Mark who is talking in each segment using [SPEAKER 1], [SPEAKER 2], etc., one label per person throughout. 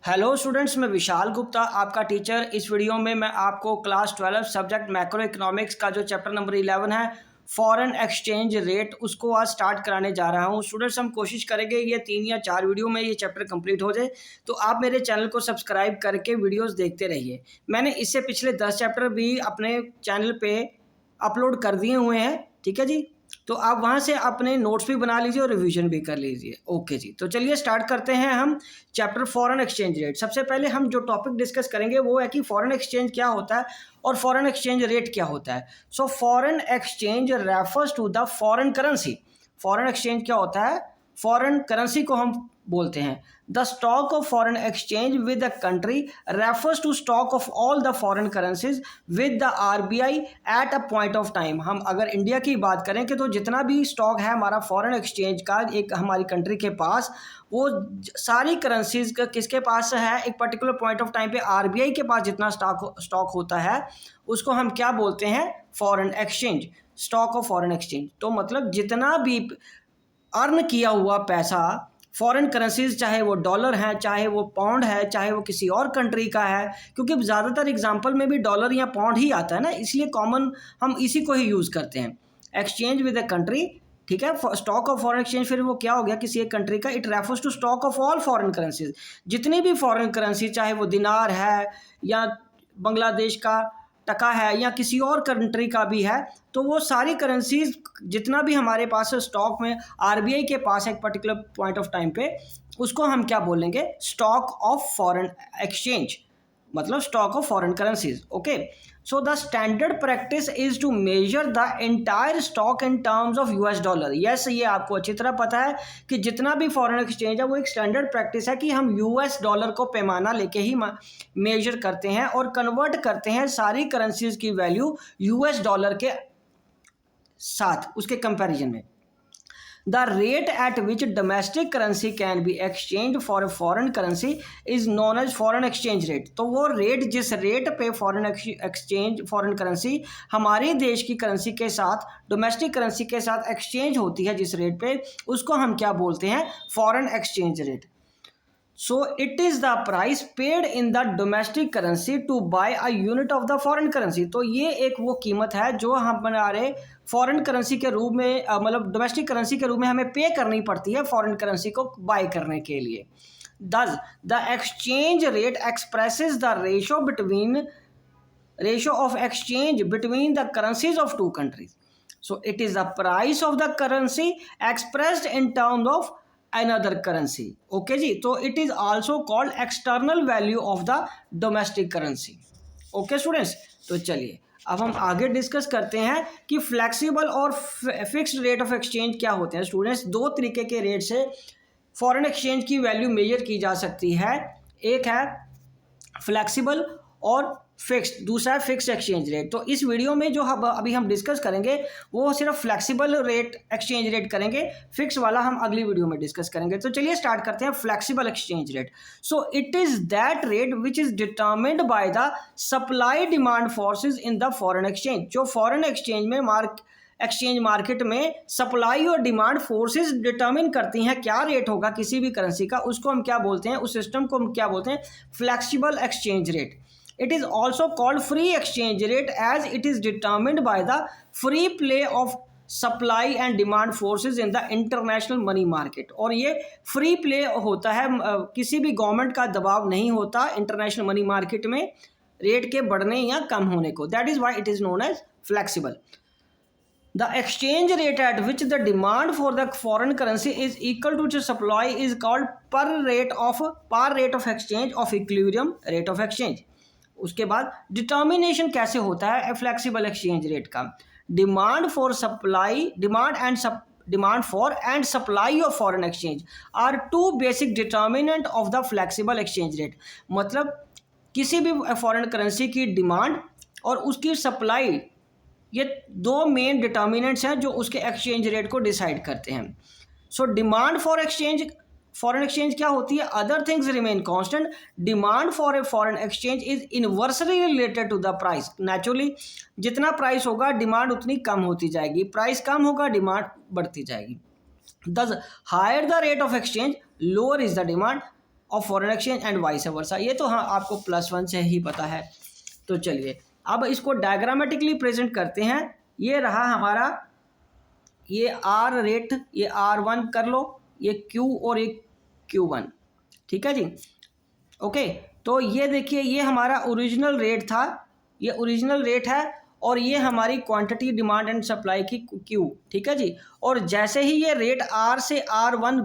[SPEAKER 1] Hello students, मैं विशाल गुप्ता आपका teacher. इस वीडियो में मैं आपको क्लास 12 सब्जेक्ट मैक्रो इकोनॉमिक्स का जो चैप्टर नंबर 11 है फॉरेन एक्सचेंज रेट, उसको आज स्टार्ट कराने जा रहा हूं। स्टूडेंट्स, हम कोशिश करेंगे ये 3 या 4 वीडियो में ये चैप्टर कंप्लीट हो जाए, तो आप मेरे चैनल को सब्सक्राइब करके वीडियोस देखते रहिए। मैंने इससे पिछले 10 चैप्टर भी अपने चैनल पे अपलोड कर दिए हुए हैं, ठीक है जी। तो आप वहाँ से अपने नोट्स भी बना लीजिए और रिवीजन भी कर लीजिए। ओके जी, तो चलिए स्टार्ट करते हैं हम चैप्टर फॉरेन एक्सचेंज रेट। सबसे पहले हम जो टॉपिक डिस्कस करेंगे वो है कि फॉरेन एक्सचेंज क्या होता है और फॉरेन एक्सचेंज रेट क्या होता है। So foreign exchange refers to the foreign currency. Foreign exchange क्या होता है? फॉरेन करेंसी को हम बोलते हैं। The stock of foreign exchange with the country refers to stock of all the foreign currencies with the RBI at a point of time. हम अगर India की बात करें कि तो जितना भी स्टॉक है हमारा फॉरेन एक्सचेंज का एक हमारी कंट्री के पास, वो सारी करेंसीज का किसके पास है? एक पर्टिकुलर पॉइंट ऑफ टाइम पे आरबीआई के पास जितना स्टॉक होता है उसको हम क्या बोलते हैं? Foreign exchange, stock of foreign exchange. तो मतलब जितना भी अर्न किया हुआ पैसा फॉरेन करेंसीज, चाहे वो डॉलर है, चाहे वो पाउंड है, चाहे वो किसी और कंट्री का है, क्योंकि ज़्यादातर एग्जांपल में भी डॉलर या पाउंड ही आता है ना, इसलिए कॉमन हम इसी को ही यूज़ करते हैं। एक्सचेंज विद अ कंट्री, ठीक है। स्टॉक ऑफ फॉरेन एक्सचेंज फिर वो क्या हो गया? किसी एक कंट्री का। It refers to stock of all foreign currencies. जितनी भी फॉरेन करेंसी, चाहे वो दिनार है या बांग्लादेश का टका है या किसी और कंट्री का भी है, तो वो सारी करेंसीज जितना भी हमारे पास स्टॉक में आरबीआई के पास एक पर्टिकुलर पॉइंट ऑफ टाइम पे, उसको हम क्या बोलेंगे? स्टॉक ऑफ फॉरेन एक्सचेंज, मतलब stock of foreign currencies. Okay, so the standard practice is to measure the entire stock in terms of US dollar. Yes, ये आपको अच्छी तरह पता है कि जितना भी फॉरेन एक्सचेंज है वो एक स्टैंडर्ड प्रैक्टिस है कि हम यूएस डॉलर को पैमाना लेके ही मेजर करते हैं और कन्वर्ट करते हैं सारी करेंसीज की वैल्यू यूएस डॉलर के साथ, उसके कंपैरिजन में। The rate at which domestic currency can be exchanged for a foreign currency is known as foreign exchange rate। तो वो रेट, जिस रेट पे फॉरेन करेंसी हमारे देश की करेंसी के साथ, डोमेस्टिक करेंसी के साथ एक्सचेंज होती है, जिस रेट पे, उसको हम क्या बोलते हैं? Foreign exchange rate. So it is the price paid in the domestic currency to buy a unit of the foreign currency। तो ये एक वो कीमत है जो हम बना रहे फॉरेन करेंसी के रूप में, मतलब डोमेस्टिक करेंसी के रूप में हमें पे करनी पड़ती है फॉरेन करेंसी को बाय करने के लिए। Thus the exchange rate expresses the ratio of exchange between the currencies of two countries। So it is the price of the currency expressed in terms of another currency। Okay जी, तो it is also called external value of the domestic currency. Okay students, तो चलिए अब हम आगे discuss करते हैं कि फ्लेक्सिबल और फिक्स्ड रेट ऑफ एक्सचेंज क्या होते हैं। स्टूडेंट्स, दो तरीके के रेट से फॉरेन एक्सचेंज की वैल्यू मेजर की जा सकती है। एक है फ्लेक्सिबल और फिक्स्ड, दूसरा है फिक्स्ड एक्सचेंज रेट। तो इस वीडियो में जो अभी हम डिस्कस करेंगे वो सिर्फ फ्लेक्सिबल रेट एक्सचेंज रेट करेंगे, फिक्स वाला हम अगली वीडियो में डिस्कस करेंगे। तो चलिए स्टार्ट करते हैं flexible exchange rate. So it is that rate which is determined by the supply demand forces in the foreign exchange. जो फॉरेन एक्सचेंज में एक्सचेंज मार्केट में सप्लाई और डिमांड फोर्सेस डिटर्मिन करती हैं क्या रेट होगा किसी भी करेंसी का, उसको हम क्या बोलते हैं? उस सिस्टम को हम क्या बोलते हैं? Flexible exchange rate. It is also called free exchange rate as it is determined by the free play of supply and demand forces in the international money market। और ये फ्री प्ले होता है, किसी भी गवर्नमेंट का दबाव नहीं होता इंटरनेशनल मनी मार्केट में रेट के बढ़ने या कम होने को। That is why it is known as flexible. The exchange rate at which the demand for the foreign currency is equal to the supply is called par rate of exchange of equilibrium rate of exchange। उसके बाद determination कैसे होता है flexible exchange rate का? Demand for and supply of foreign exchange are two basic determinant of the flexible exchange rate. मतलब किसी भी foreign currency की डिमांड और उसकी सप्लाई, ये दो मेन डिटर्मिनेंट्स हैं जो उसके एक्सचेंज रेट को डिसाइड करते हैं। So demand for foreign exchange क्या होती है? Other things remain constant, demand for a foreign exchange is inversely related to the price. Naturally जितना प्राइस होगा डिमांड उतनी कम होती जाएगी, प्राइस कम होगा डिमांड बढ़ती जाएगी। Thus higher the rate of exchange, lower is the demand। Of foreign exchange and vice versa. ये तो हाँ आपको +1 से ही पता है। तो चलिए अब इसको डायग्रामेटिकली प्रेजेंट करते हैं। ये रहा हमारा, ये आर रेट, ये R1 कर लो, ये Q और ये Q1, ठीक है जी। ओके, तो ये देखिए ये हमारा ओरिजिनल रेट था, ये ओरिजिनल रेट है, और ये हमारी क्वांटिटी डिमांड एंड सप्लाई की Q, ठीक है जी। और जैसे ही ये रेट R से R1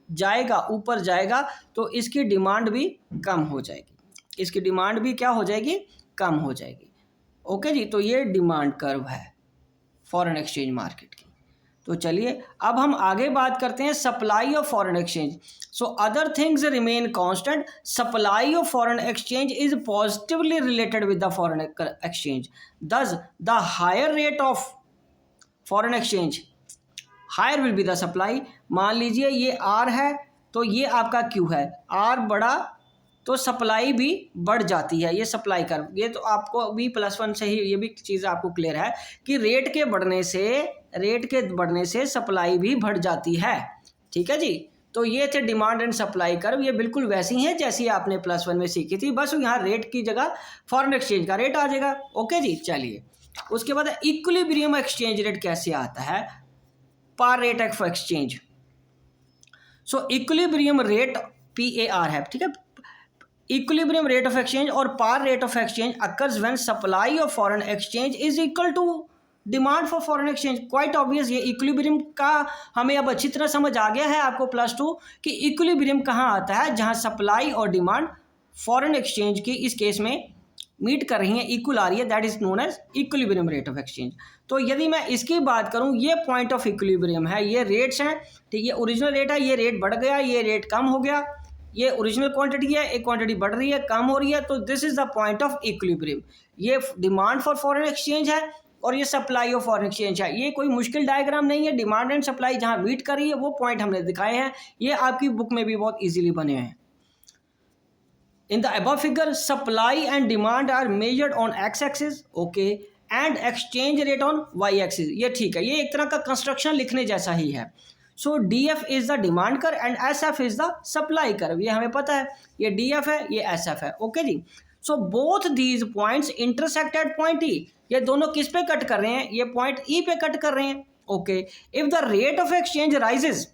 [SPEAKER 1] जाएगा, ऊपर जाएगा, तो इसकी डिमांड भी कम हो जाएगी, इसकी डिमांड भी क्या हो जाएगी, कम हो जाएगी। ओके जी, तो ये डिमांड कर्व है फॉरेन एक्सचेंज मार्केट की। तो चलिए अब हम आगे बात करते हैं supply of foreign exchange. So other things remain constant, supply of foreign exchange is positively related with the foreign exchange, thus the higher rate of foreign exchange higher will be the supply. मान लीजिए ये R है तो ये आपका Q है, R बढ़ा तो सप्लाई भी बढ़ जाती है, ये सप्लाई कर्व। ये तो आपको अभी +1 से ही ये भी चीज़ आपको क्लियर है कि रेट के बढ़ने से सप्लाई भी बढ़ जाती है, ठीक है जी। तो ये थे डिमांड एंड सप्लाई कर्व, ये बिल्कुल वैसी हैं जैसी आपने +1 में सीखी थी, बस यहाँ रेट की जगह फॉरेन एक्सचेंज का रेट आ जाएगा। ओके जी, चलिए उसके बाद इक्विलिब्रियम एक्सचेंज रेट कैसे आता है, par rate of exchange. So equilibrium rate PAR है, ठीक है। इक्विलिब्रियम रेट ऑफ एक्सचेंज और par rate of exchange occurs when supply of foreign exchange is equal to demand for foreign exchange. Quite obvious, ये equilibrium का हमें अब अच्छी तरह समझ आ गया है आपको +2 कि इक्विलिब्रियम कहाँ आता है, जहाँ सप्लाई और डिमांड फॉरेन एक्सचेंज की इस केस में मीट कर रही है, इक्वल आ रही है, that is known as equilibrium rate of exchange. तो यदि मैं इसकी बात करूं, ये पॉइंट ऑफ इक्विलिब्रियम है, ये रेट्स हैं, ठीक, ये ओरिजिनल रेट है, ये रेट बढ़ गया, ये रेट कम हो गया, ये ओरिजिनल क्वांटिटी है, एक क्वांटिटी बढ़ रही है, कम हो रही है, तो this is the point of equilibrium. ये डिमांड फॉर फॉरेन एक्सचेंज है और ये सप्लाई ऑफ फॉरेन एक्सचेंज है। ये कोई मुश्किल डायग्राम नहीं है, डिमांड एंड सप्लाई जहां मीट कर रही है वो पॉइंट हमने दिखाए हैं, ये आपकी बुक में भी बहुत ईजिली बने हैं। In the above figure, supply and demand are measured on x-axis, okay, and exchange rate on y-axis. ये ठीक है, ये एक तरह का कंस्ट्रक्शन लिखने जैसा ही है। So DF is the demand curve and SF is the supply curve. ये हमें पता है, ये DF है, ये SF है, ओके जी। So both these points intersect at point E. ये दोनों किस पे कट कर रहे हैं, ये पॉइंट E पे कट कर रहे हैं, okay. If the rate of exchange rises,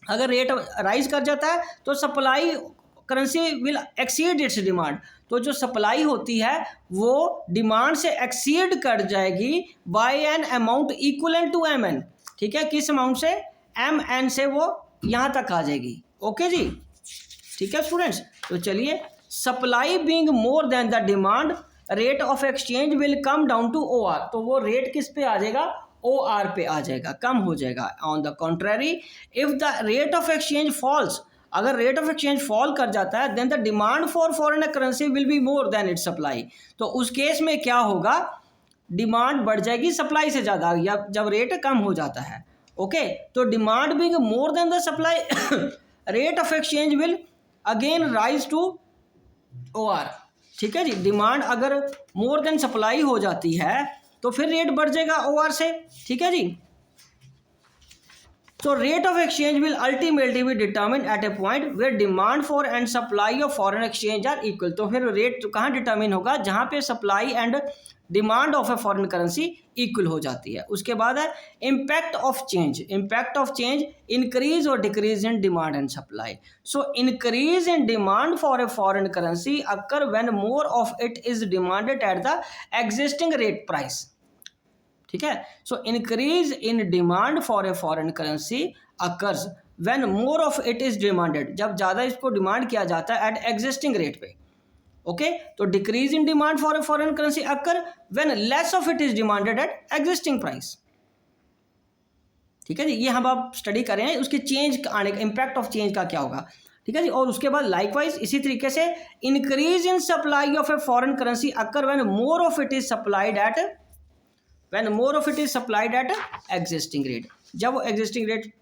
[SPEAKER 1] अगर रेट राइज कर जाता है तो supply currency will exceed it's demand, तो जो सप्लाई होती है वो डिमांड से एक्सीड कर जाएगी by an amount equivalent to MN, ठीक है। किस अमाउंट से, MN से वो यहाँ तक आ जाएगी, ओके जी, ठीक है स्टूडेंट्स। तो चलिए supply being more than the demand rate of exchange will come down to OR, तो वो रेट किस पे आ जाएगा, OR पे आ जाएगा, कम हो जाएगा। On the contrary if the rate of exchange falls, अगर रेट ऑफ एक्सचेंज फॉल कर जाता है then the demand for foreign currency will be more than its supply, तो उस केस में क्या होगा, डिमांड बढ़ जाएगी सप्लाई से ज़्यादा, या जब रेट कम हो जाता है, ओके। तो demand being more than the supply rate of exchange will again rise to OR, ठीक है जी। डिमांड अगर मोर देन सप्लाई हो जाती है तो फिर रेट बढ़ जाएगा OR से, ठीक है जी। So rate of exchange will ultimately be determined at a point where demand for and supply of foreign exchange are equal. तो फिर रेट कहाँ डिटर्मिन होगा, जहाँ पे supply and demand of a foreign currency equal हो जाती है। उसके बाद है impact of change, impact of change increase और decrease in demand and supply. So increase in demand for a foreign currency occur when more of it is demanded at the existing rate price, ठीक है। So increase in demand for a foreign currency occurs when more of it is demanded, जब ज़्यादा इसको demand किया जाता है eight existing rate पे, okay. तो decrease in demand for a foreign currency occur when less of it is demanded eight existing price, ठीक है जी। ये हम आप स्टडी करें उसके चेंज आने का, इम्पैक्ट ऑफ चेंज का क्या होगा, ठीक है जी। और उसके बाद लाइकवाइज इसी तरीके से increase in supply of a foreign currency occur when more of it is supplied eight existing rate, जब वो एग्जिस्टिंग रेट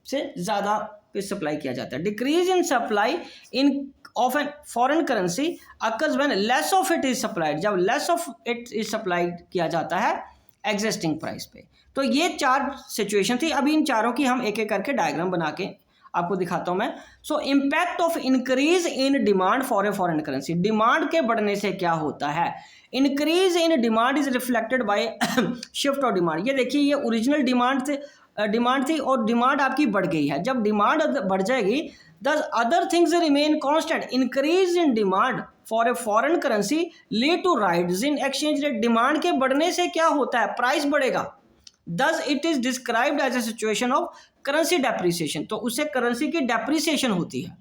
[SPEAKER 1] से ज़्यादा पे सप्लाई किया जाता है। Decrease in supply in of an foreign currency occurs when less of it is supplied, जब less of it is supplied किया जाता है एग्जिस्टिंग प्राइस पे। तो ये 4 सिचुएशन थी, अभी इन चारों की हम एक एक करके डायग्राम बना के आपको दिखाता हूं मैं। सो impact of increase in demand for a foreign currency, demand के बढ़ने से क्या होता है। Increase in demand is reflected by shift of demand. ये देखिए, ये ओरिजिनल डिमांड थी और डिमांड आपकी बढ़ गई है। जब डिमांड बढ़ जाएगी, the other things remain constant. Increase in demand for a foreign currency lead to rise in exchange rate. Demand के बढ़ने से क्या होता है, प्राइस बढ़ेगा। Thus it is described as a situation of currency depreciation। तो उससे करेंसी की डेप्रिसिएशन होती है।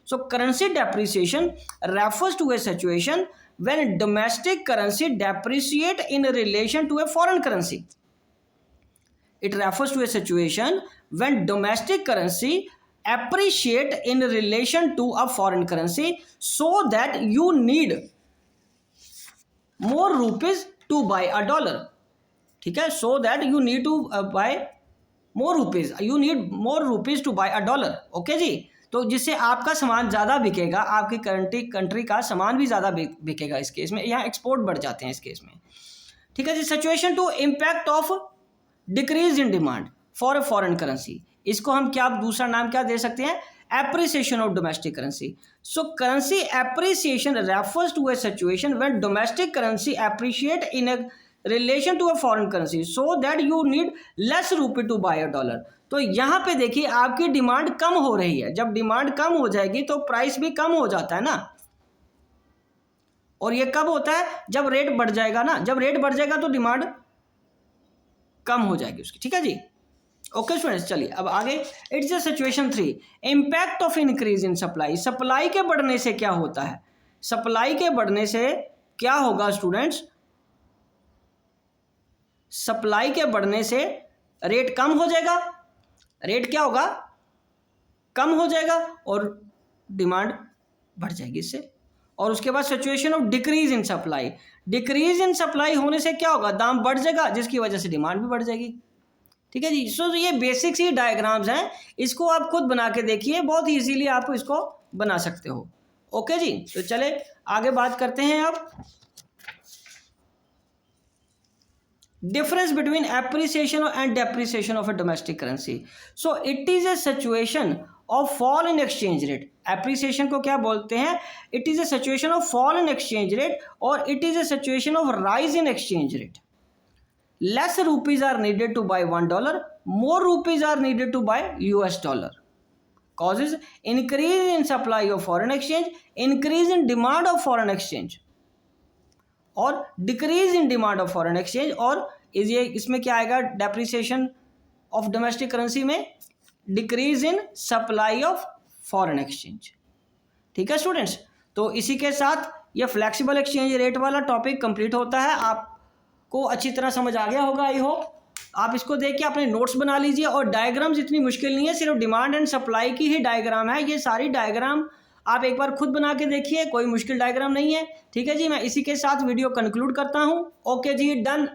[SPEAKER 1] So currency depreciation refers to a situation when domestic currency depreciate in relation to a foreign currency। It refers to a situation when domestic currency appreciate in relation to a foreign currency so that you need more rupees to buy a dollar। ठीक है, so that you need to buy more rupees, you need more rupees to buy a dollar. Okay जी, तो जिससे आपका सामान ज़्यादा बिकेगा, आपकी कंट्री का सामान भी ज़्यादा बिकेगा। इस केस में यहाँ एक्सपोर्ट बढ़ जाते हैं इस केस में। ठीक है जी। Situation two impact of decrease in demand for a foreign currency, इसको हम क्या दूसरा नाम क्या दे सकते हैं, appreciation of domestic currency. So currency appreciation refers to a situation when domestic currency appreciate in a relation to a foreign currency so that you need less rupee to buy a dollar. तो यहाँ पे देखिए, आपकी demand कम हो रही है। जब demand कम हो जाएगी तो प्राइस भी कम हो जाता है ना। और ये कब होता है, जब रेट बढ़ जाएगा ना। जब रेट बढ़ जाएगा तो डिमांड कम हो जाएगी उसकी। ठीक है जी। ओके स्टूडेंट्स, चलिए अब आगे। It's a situation 3, impact of increase in supply. Supply के बढ़ने से क्या होता है, सप्लाई के बढ़ने से क्या होगा स्टूडेंट्स, सप्लाई के बढ़ने से रेट कम हो जाएगा। रेट क्या होगा, कम हो जाएगा और डिमांड बढ़ जाएगी इससे। और उसके बाद situation of decrease in supply. Decrease in supply होने से क्या होगा, दाम बढ़ जाएगा, जिसकी वजह से डिमांड भी बढ़ जाएगी। ठीक है जी। सो ये बेसिक्स ही डायग्राम्स हैं, इसको आप खुद बना के देखिए, बहुत इजीली आप इसको बना सकते हो। ओके जी, तो चले आगे बात करते हैं अब। Difference between appreciation and depreciation of a domestic currency। So it is a situation of fall in exchange rate। Appreciation को क्या बोलते हैं, it is a situation of fall in exchange rate और it is a situation of rise in exchange rate। Less rupees are needed to buy $1, more rupees are needed to buy US dollar। Causes increase in supply of foreign exchange, increase in demand of foreign exchange और decrease in demand of foreign exchange. और ये इसमें क्या आएगा, depreciation of domestic currency में decrease in supply of foreign exchange. ठीक है students, तो इसी के साथ ये फ्लेक्सिबल एक्सचेंज रेट वाला टॉपिक कंप्लीट होता है। आपको अच्छी तरह समझ आ गया होगा, आई होप। आप इसको देख के अपने नोट्स बना लीजिए। और डायग्राम्स इतनी मुश्किल नहीं है, सिर्फ डिमांड एंड सप्लाई की ही डायग्राम है। ये सारी डायग्राम आप एक बार खुद बना के देखिए, कोई मुश्किल डायग्राम नहीं है। ठीक है जी, मैं इसी के साथ वीडियो कंक्लूड करता हूँ। ओके जी, डन।